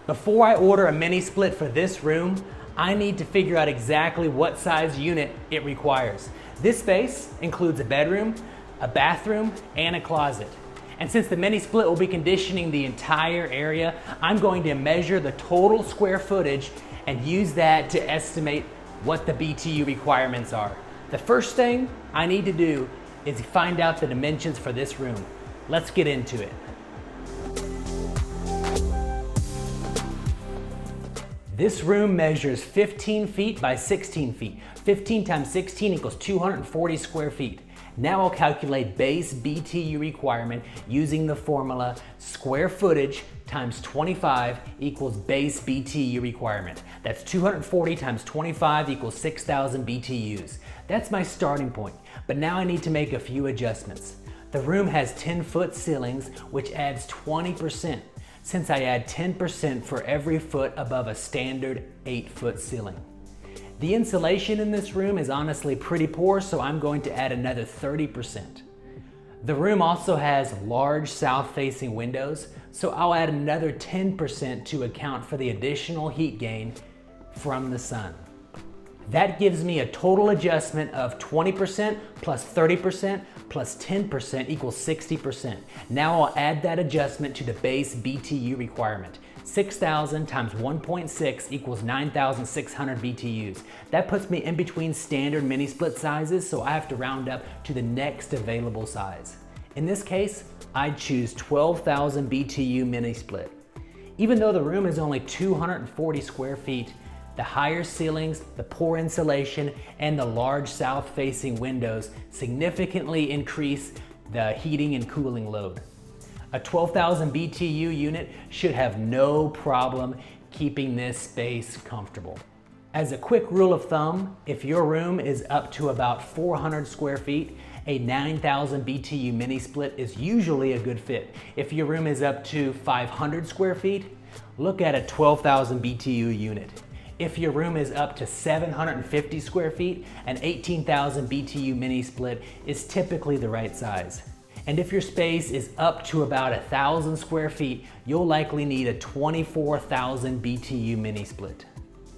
Before I order a mini split for this room, I need to figure out exactly what size unit it requires. This space includes a bedroom, a bathroom, and a closet. And since the mini split will be conditioning the entire area, I'm going to measure the total square footage and use that to estimate what the BTU requirements are. The first thing I need to do is find out the dimensions for this room. Let's get into it. This room measures 15 feet by 16 feet. 15 times 16 equals 240 square feet. Now I'll calculate base BTU requirement using the formula square footage times 25 equals base BTU requirement. That's 240 times 25 equals 6,000 BTUs. That's my starting point, but now I need to make a few adjustments. The room has 10-foot ceilings, which adds 20%, since I add 10% for every foot above a standard 8-foot ceiling. The insulation in this room is honestly pretty poor, so I'm going to add another 30%. The room also has large south-facing windows, so I'll add another 10% to account for the additional heat gain from the sun. That gives me a total adjustment of 20% plus 30% plus 10% equals 60%. Now I'll add that adjustment to the base BTU requirement. 6,000 times 1.6 equals 9,600 BTUs. That puts me in between standard mini split sizes, so I have to round up to the next available size. In this case, I'd choose 12,000 BTU mini split. Even though the room is only 240 square feet, the higher ceilings, the poor insulation, and the large south-facing windows significantly increase the heating and cooling load. A 12,000 BTU unit should have no problem keeping this space comfortable. As a quick rule of thumb, if your room is up to about 400 square feet, a 9,000 BTU mini split is usually a good fit. If your room is up to 500 square feet, look at a 12,000 BTU unit. If your room is up to 750 square feet, an 18,000 BTU mini split is typically the right size. And if your space is up to about 1,000 square feet, you'll likely need a 24,000 BTU mini split.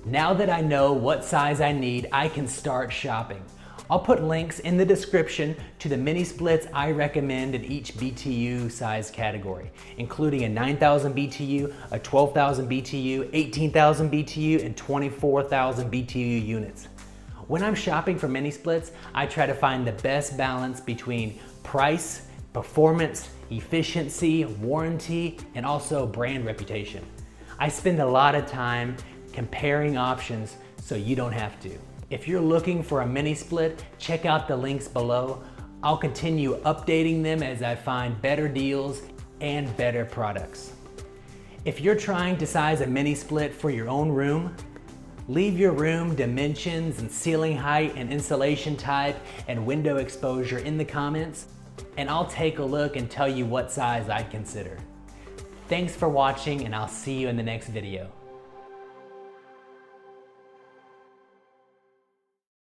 Now that I know what size I need, I can start shopping. I'll put links in the description to the mini splits I recommend in each BTU size category, including a 9,000 BTU, a 12,000 BTU, 18,000 BTU, and 24,000 BTU units. When I'm shopping for mini splits, I try to find the best balance between price, performance, efficiency, warranty, and also brand reputation. I spend a lot of time comparing options so you don't have to. If you're looking for a mini split, check out the links below. I'll continue updating them as I find better deals and better products. If you're trying to size a mini split for your own room, leave your room dimensions and ceiling height and insulation type and window exposure in the comments, and I'll take a look and tell you what size I'd consider. Thanks for watching, and I'll see you in the next video.